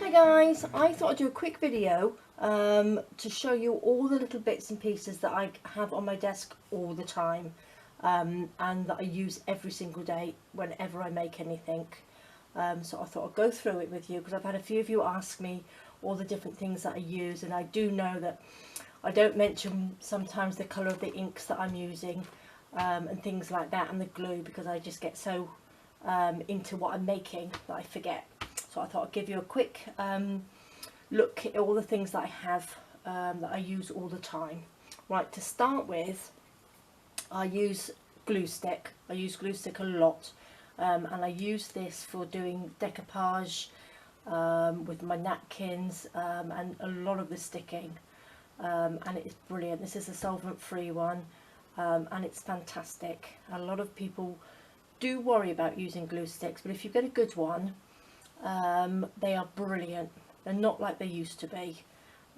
Hi guys, I thought I'd do a quick video to show you all the little bits and pieces that I have on my desk all the time and that I use every single day whenever I make anything. So I thought I'd go through it with you because I've had a few of you ask me all the different things that I use, and I do know that I don't mention sometimes the colour of the inks that I'm using and things like that, and the glue, because I just get so into what I'm making that I forget. So I thought I'd give you a quick look at all the things that I have that I use all the time. Right, to start with, I use glue stick. I use glue stick a lot, and I use this for doing decoupage with my napkins and a lot of the sticking, and it is brilliant. This is a solvent free one, and it's fantastic. A lot of people do worry about using glue sticks, but if you get a good one, they are brilliant. They're not like they used to be,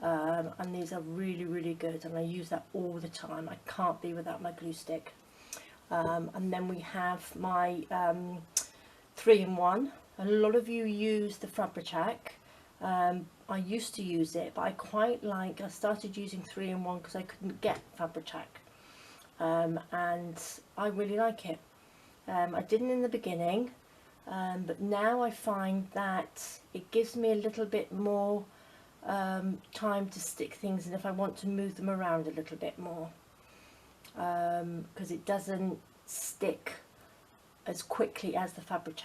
and these are really good, and I use that all the time. I can't be without my glue stick. And then we have my 3-in-1. A lot of you use the Fabric. I used to use it, but I started using 3-in-1 because I couldn't get Fabric, and I really like it. I didn't in the beginning, but now I find that it gives me a little bit more time to stick things in if I want to move them around a little bit more, because it doesn't stick as quickly as the Fabric.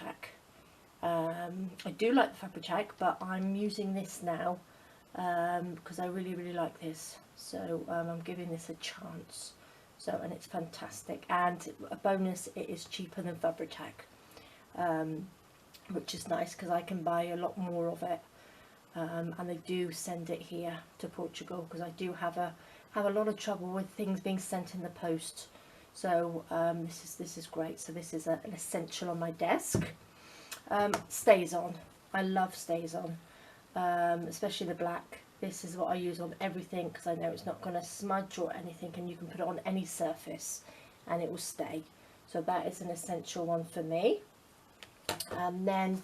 I do like the Fabric, but I'm using this now because I really like this, so I'm giving this a chance. So, and it's fantastic, and a bonus, it is cheaper than Fabric, which is nice because I can buy a lot more of it, and they do send it here to Portugal, because I do have a lot of trouble with things being sent in the post. So this is great. So this is an essential on my desk. Stays on. I love stays on, especially the black. This is what I use on everything because I know it's not going to smudge or anything, and you can put it on any surface and it will stay. So that is an essential one for me. And then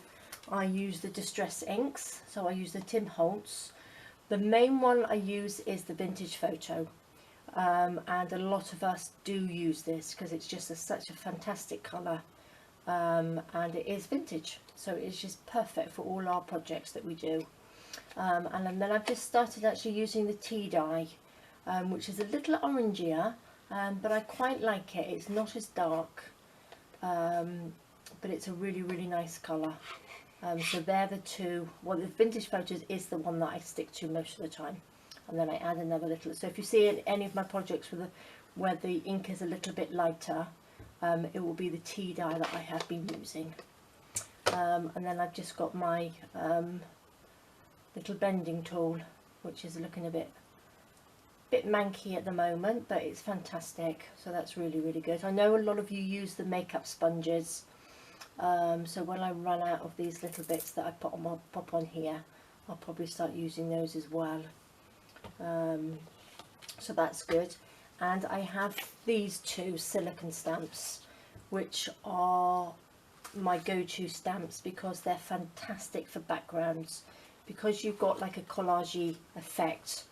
I use the distress inks. So I use the Tim Holtz. The main one I use is the Vintage Photo, and a lot of us do use this because it's just such a fantastic colour, and it is vintage, so it's just perfect for all our projects that we do. And then I've just started actually using the tea dye, which is a little orangier, but I quite like it. It's not as dark, but it's a really nice colour. So they're the two. Well, the Vintage Photos is the one that I stick to most of the time, and then I add another little. So if you see any of my projects where the ink is a little bit lighter, it will be the tea dye that I have been using. And then I've just got my little bending tool, which is looking a bit manky at the moment, but it's fantastic. So that's really good. I know a lot of you use the makeup sponges, so when I run out of these little bits that I pop on here, I'll probably start using those as well. So that's good. And I have these two silicone stamps, which are my go-to stamps because they're fantastic for backgrounds, because you've got like a collagey effect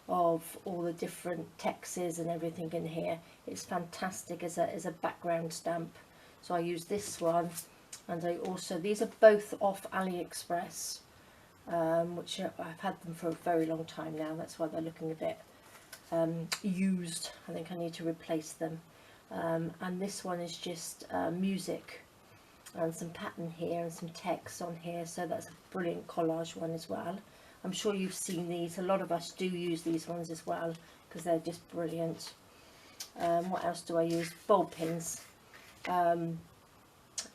of all the different texts and everything in here. It's fantastic as a background stamp. So I use this one, and I also, these are both off AliExpress, which I've had them for a very long time now. That's why they're looking a bit used. I think I need to replace them. And this one is just music and some pattern here and some text on here, so that's a brilliant collage one as well. I'm sure you've seen these. A lot of us do use these ones as well because they're just brilliant. What else do I use? Bulb pins.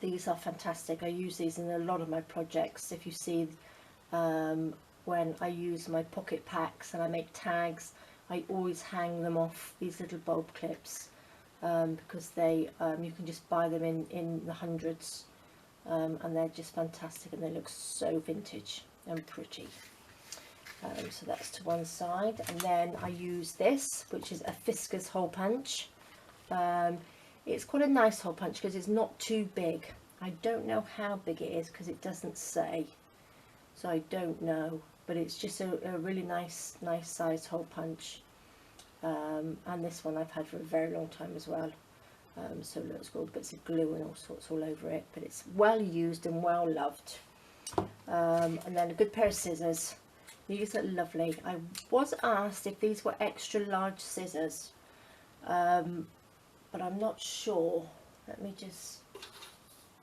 These are fantastic. I use these in a lot of my projects. If you see when I use my pocket packs and I make tags, I always hang them off these little bulb clips, because they you can just buy them in the hundreds, and they're just fantastic, and they look so vintage and pretty. So that's to one side, and then I use this, which is a Fiskars hole punch. It's quite a nice hole punch because it's not too big. I don't know how big it is because it doesn't say, so I don't know, but it's just a really nice size hole punch. And this one I've had for a very long time as well. So look, it's got all bits of glue and all sorts all over it, but it's well used and well loved. And then a good pair of scissors. These are lovely. I was asked if these were extra large scissors, but I'm not sure. Let me just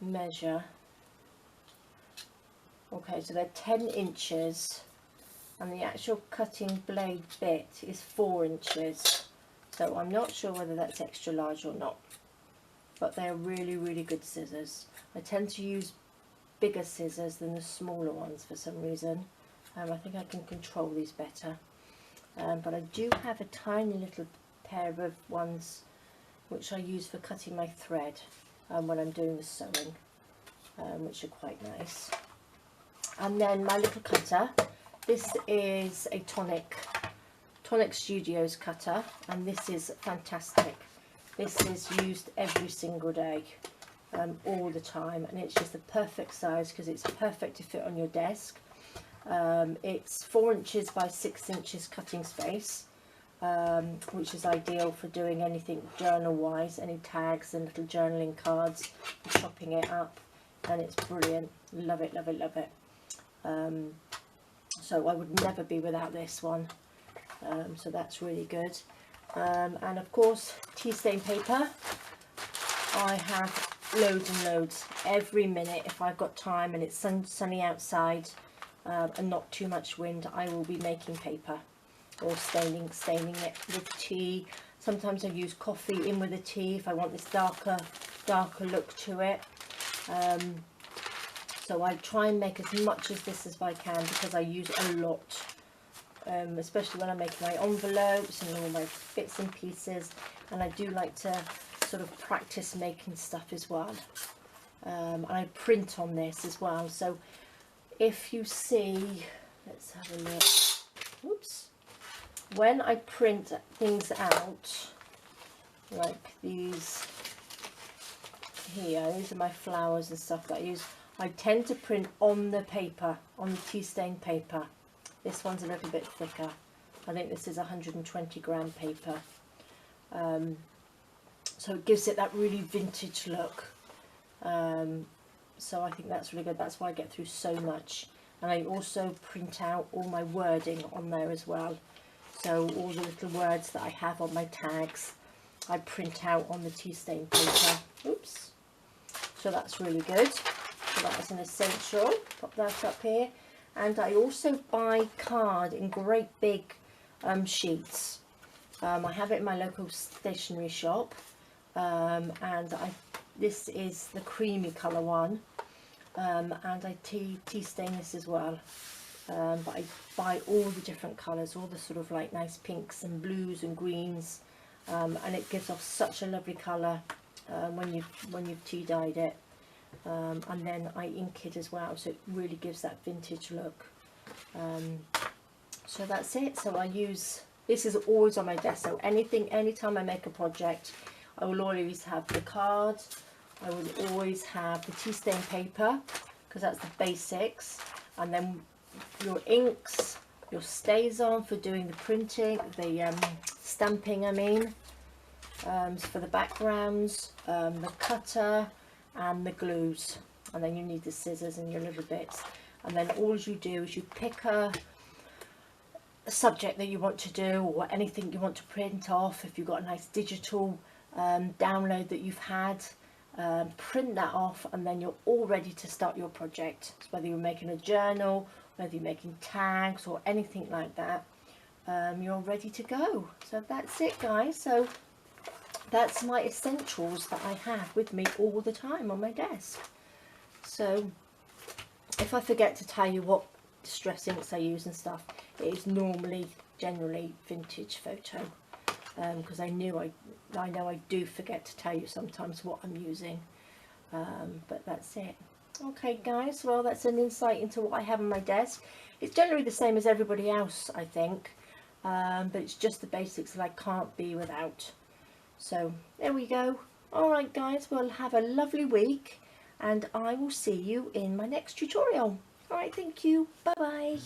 measure. Okay, so they're 10 inches and the actual cutting blade bit is 4 inches. So I'm not sure whether that's extra large or not, but they're really good scissors. I tend to use bigger scissors than the smaller ones for some reason. I think I can control these better. But I do have a tiny little pair of ones which I use for cutting my thread when I'm doing the sewing, which are quite nice. And then my little cutter, this is a Tonic Studios cutter, and this is fantastic. This is used every single day, all the time, and it's just the perfect size because it's perfect to fit on your desk. It's 4 inches by 6 inches cutting space, which is ideal for doing anything journal wise, any tags and little journaling cards, and chopping it up, and it's brilliant. Love it, love it, love it. So I would never be without this one, so that's really good. And of course, tea stain paper. I have loads and loads every minute. If I've got time and it's sunny outside and not too much wind, I will be making paper or staining it with tea. Sometimes I use coffee in with the tea if I want this darker look to it. So I try and make as much of this as I can because I use a lot, especially when I'm making my envelopes and all my bits and pieces, and I do like to sort of practice making stuff as well. I print on this as well, so if you see, let's have a look, whoops, when I print things out, like these here, these are my flowers and stuff that I use, I tend to print on the paper, on the tea stain paper. This one's a little bit thicker. I think this is 120 gram paper. So it gives it that really vintage look. So I think that's really good. That's why I get through so much. And I also print out all my wording on there as well. So all the little words that I have on my tags, I print out on the tea stain paper. Oops. So that's really good. So that is an essential. Pop that up here. And I also buy card in great big sheets. I have it in my local stationery shop, and this is the creamy colour one, and I tea stain this as well. But I buy all the different colours, all the sort of like nice pinks and blues and greens, and it gives off such a lovely colour when you've tea dyed it. And then I ink it as well, so it really gives that vintage look. So that's it. So I use, this is always on my desk, so anytime I make a project, I will always have the card, I will always have the tea stain paper, because that's the basics, and then your inks, your StazOn for doing the printing, the stamping I mean, for the backgrounds, the cutter, and the glues, and then you need the scissors and your little bits, and then all you do is you pick a subject that you want to do, or anything you want to print off. If you've got a nice digital download that you've had, print that off, and then you're all ready to start your project. So whether you're making a journal, whether you're making tags or anything like that, you're ready to go. So that's it, guys. So that's my essentials that I have with me all the time on my desk. So if I forget to tell you what distress inks I use and stuff, it is generally vintage photo, because I know I do forget to tell you sometimes what I'm using, but that's it. Okay guys, well that's an insight into what I have on my desk. It's generally the same as everybody else, I think, but it's just the basics that I can't be without. So there we go. Alright guys, well have a lovely week, and I will see you in my next tutorial. Alright, thank you. Bye bye.